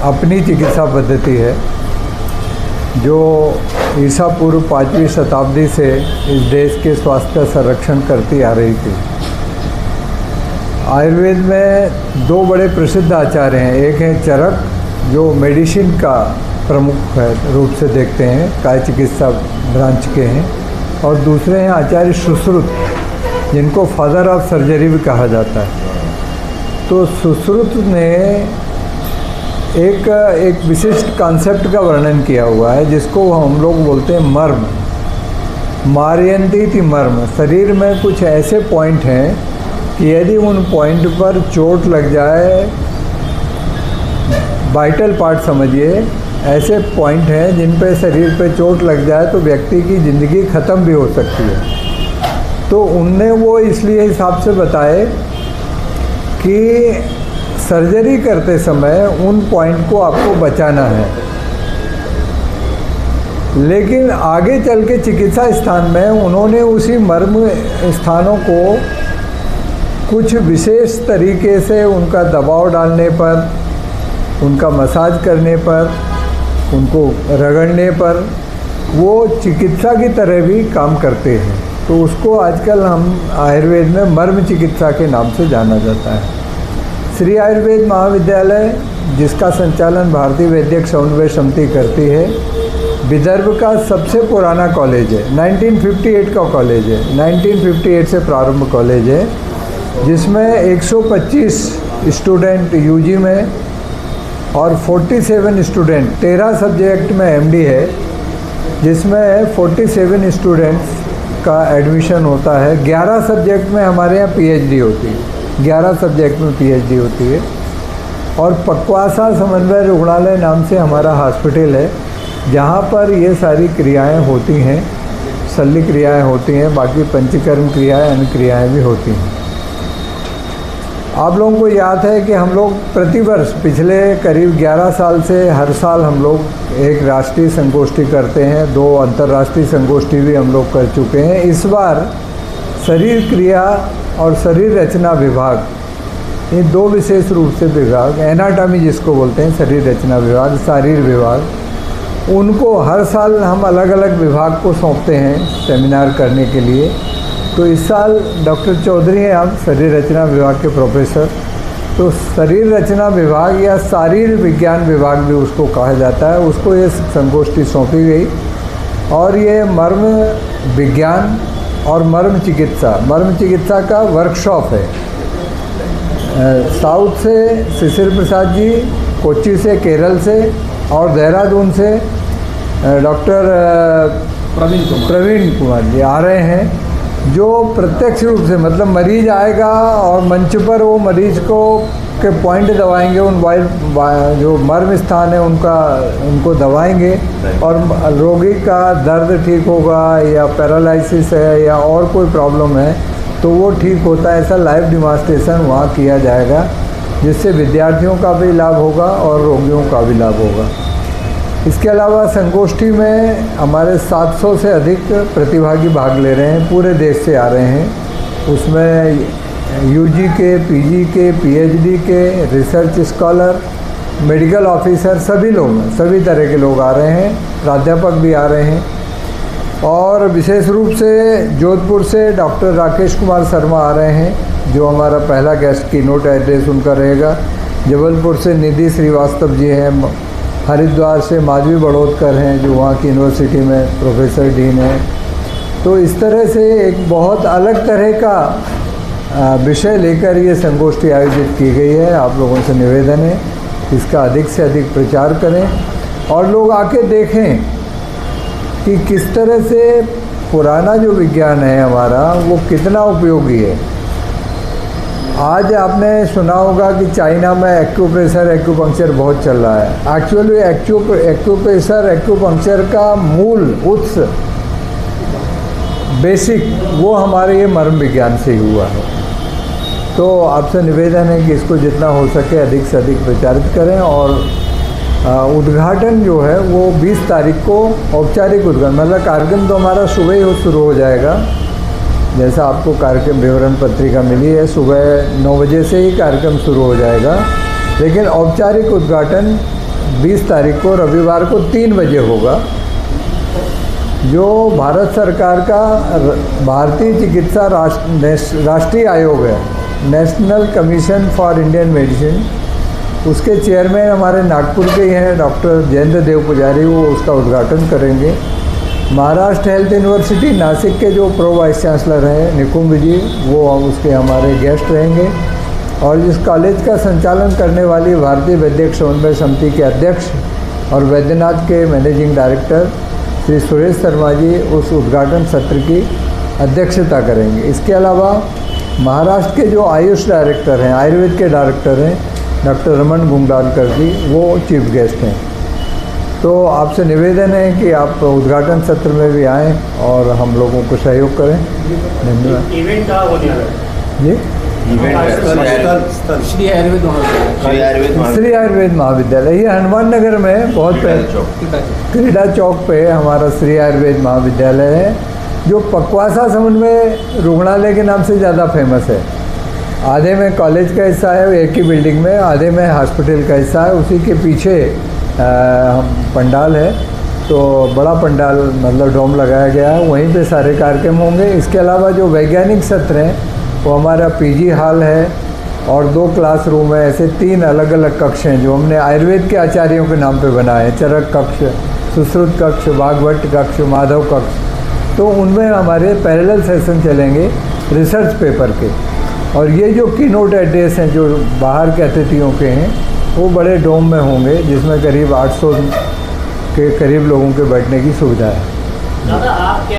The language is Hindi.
अपनी चिकित्सा पद्धति है जो ईसा पूर्व 5वीं शताब्दी से इस देश के स्वास्थ्य का संरक्षण करती आ रही थी। आयुर्वेद में दो बड़े प्रसिद्ध आचार्य हैं। एक है चरक, जो मेडिसिन का प्रमुख रूप से देखते हैं, काय चिकित्सा ब्रांच के हैं, और दूसरे हैं आचार्य सुश्रुत, जिनको फादर ऑफ सर्जरी भी कहा जाता है। तो सुश्रुत ने एक विशिष्ट कॉन्सेप्ट का वर्णन किया हुआ है, जिसको हम लोग बोलते हैं मर्म, मार्यन्तीति मर्म। शरीर में कुछ ऐसे पॉइंट हैं कि यदि उन पॉइंट पर चोट लग जाए, वाइटल पार्ट समझिए, ऐसे पॉइंट हैं जिन पे शरीर पे चोट लग जाए तो व्यक्ति की ज़िंदगी ख़त्म भी हो सकती है। तो उनने वो इसलिए हिसाब से बताए कि सर्जरी करते समय उन पॉइंट को आपको बचाना है, लेकिन आगे चल के चिकित्सा स्थान में उन्होंने उसी मर्म स्थानों को कुछ विशेष तरीके से उनका दबाव डालने पर, उनका मसाज करने पर, उनको रगड़ने पर वो चिकित्सा की तरह भी काम करते हैं। तो उसको आजकल हम आयुर्वेद में मर्म चिकित्सा के नाम से जाना जाता है। श्री आयुर्वेद महाविद्यालय, जिसका संचालन भारतीय वैद्यक समन्वय समिति करती है, विदर्भ का सबसे पुराना कॉलेज है। 1958 का कॉलेज है, 1958 से प्रारंभ कॉलेज है, जिसमें 125 स्टूडेंट यूजी में और 47 स्टूडेंट, 13 सब्जेक्ट में एमडी है, जिसमें 47 स्टूडेंट्स का एडमिशन होता है। 11 सब्जेक्ट में हमारे यहाँ पीएचडी होती है, 11 सब्जेक्ट में पीएचडी होती है। और पक्वासा समन्वय रुग्णालय नाम से हमारा हॉस्पिटल है, जहाँ पर ये सारी क्रियाएं होती हैं, शल्य क्रियाएं होती हैं, बाकी पंचकर्म क्रियाएं, अन्य क्रियाएं भी होती हैं। आप लोगों को याद है कि हम लोग प्रतिवर्ष पिछले करीब 11 साल से हर साल हम लोग एक राष्ट्रीय संगोष्ठी करते हैं, 2 अंतर्राष्ट्रीय संगोष्ठी भी हम लोग कर चुके हैं। इस बार शरीर क्रिया और शरीर रचना विभाग, ये 2 विशेष रूप से विभाग, एनाटॉमी जिसको बोलते हैं, शरीर रचना विभाग, शारीर विभाग, उनको हर साल हम अलग अलग विभाग को सौंपते हैं सेमिनार करने के लिए। तो इस साल डॉक्टर चौधरी हैं आप, शरीर रचना विभाग के प्रोफेसर। तो शरीर रचना विभाग या शारीर विज्ञान विभाग भी उसको कहा जाता है, उसको ये संगोष्ठी सौंपी गई। और ये मर्म विज्ञान और मर्म चिकित्सा का वर्कशॉप है। साउथ से शिशिर प्रसाद जी, कोच्चि से, केरल से, और देहरादून से डॉक्टर प्रवीण कुमार जी आ रहे हैं, जो प्रत्यक्ष रूप से, मतलब मरीज आएगा और मंच पर वो मरीज को के पॉइंट दबाएंगे, उन जो मर्म स्थान है उनको दबाएंगे, और रोगी का दर्द ठीक होगा, या पैरालिसिस है या और कोई प्रॉब्लम है तो वो ठीक होता है। ऐसा लाइव डिमॉन्स्ट्रेशन वहाँ किया जाएगा, जिससे विद्यार्थियों का भी लाभ होगा और रोगियों का भी लाभ होगा। इसके अलावा संगोष्ठी में हमारे 700 से अधिक प्रतिभागी भाग ले रहे हैं, पूरे देश से आ रहे हैं। उसमें यूजी के, पीजी के, पीएचडी के, रिसर्च स्कॉलर, मेडिकल ऑफिसर, सभी लोग, सभी तरह के लोग आ रहे हैं, प्राध्यापक भी आ रहे हैं। और विशेष रूप से जोधपुर से डॉक्टर राकेश कुमार शर्मा आ रहे हैं, जो हमारा पहला गेस्ट कीनोट एड्रेस उनका रहेगा। जबलपुर से निधि श्रीवास्तव जी हैं, हरिद्वार से माधवी बड़ोदकर हैं, जो वहाँ की यूनिवर्सिटी में प्रोफेसर डीन हैं। तो इस तरह से एक बहुत अलग तरह का विषय लेकर ये संगोष्ठी आयोजित की गई है। आप लोगों से निवेदन है इसका अधिक से अधिक प्रचार करें और लोग आके देखें कि किस तरह से पुराना जो विज्ञान है हमारा, वो कितना उपयोगी है। आज आपने सुना होगा कि चाइना में एक्यूप्रेशर, एक्यूपंक्चर बहुत चल रहा है। एक्चुअली एक्यूप्रेशर, एक्यूपंक्चर का मूल उत्स, बेसिक, वो हमारे ये मर्म विज्ञान से ही हुआ है। तो आपसे निवेदन है कि इसको जितना हो सके अधिक से अधिक प्रचारित करें। और उद्घाटन जो है वो 20 तारीख को औपचारिक उद्घाटन, मतलब कार्यक्रम तो हमारा सुबह ही शुरू हो जाएगा। जैसा आपको कार्यक्रम विवरण पत्रिका मिली है, सुबह 9 बजे से ही कार्यक्रम शुरू हो जाएगा, लेकिन औपचारिक उद्घाटन 20 तारीख को रविवार को 3 बजे होगा। जो भारत सरकार का भारतीय चिकित्सा राष्ट्रीय आयोग है, national commission for Indian medicine, उसके चेयरमैन हमारे नागपुर के ही हैं डॉक्टर जयेंद्र देव पुजारी, वो उसका उद्घाटन करेंगे। महाराष्ट्र हेल्थ यूनिवर्सिटी नासिक के जो प्रो वाइस चांसलर हैं निकुंभ जी, वो उसके हमारे गेस्ट रहेंगे। और इस कॉलेज का संचालन करने वाली भारतीय वैद्यक समन्वय समिति के अध्यक्ष और वैद्यनाथ के मैनेजिंग डायरेक्टर श्री सुरेश शर्मा जी उस उद्घाटन सत्र की अध्यक्षता करेंगे। इसके अलावा महाराष्ट्र के जो आयुष डायरेक्टर हैं, आयुर्वेद के डायरेक्टर हैं डॉक्टर रमन गुंगडालकर जी, वो चीफ गेस्ट हैं। तो आपसे निवेदन है कि आप उद्घाटन सत्र में भी आएँ और हम लोगों को सहयोग करें। धन्यवाद। इवेंट कहाँ होने वाला है? जी, श्री आयुर्वेद महाविद्यालय, ये हनुमान नगर में बहुत क्रीडा चौक पे हमारा श्री आयुर्वेद महाविद्यालय है, जो पकवासा समुद्र में रुग्णालय के नाम से ज़्यादा फेमस है। आधे में कॉलेज का हिस्सा है एक ही बिल्डिंग में, आधे में हॉस्पिटल का हिस्सा है, उसी के पीछे पंडाल है। तो बड़ा पंडाल मतलब डोम लगाया गया है, वहीं पे सारे कार्यक्रम होंगे। इसके अलावा जो वैज्ञानिक सत्र हैं वो हमारा पीजी हॉल है और 2 क्लासरूम है। ऐसे 3 अलग अलग कक्ष हैं जो हमने आयुर्वेद के आचार्यों के नाम पे बनाए हैं। चरक कक्ष, सुश्रुत कक्ष, वाग्भट कक्ष, माधव कक्ष। तो उनमें हमारे पैरेलल सेशन चलेंगे रिसर्च पेपर के। और ये जो कीनोट एड्रेस हैं जो बाहर के अतिथियों के हैं, वो बड़े डोम में होंगे, जिसमें करीब 800 के करीब लोगों के बैठने की सुविधा है। दादा आप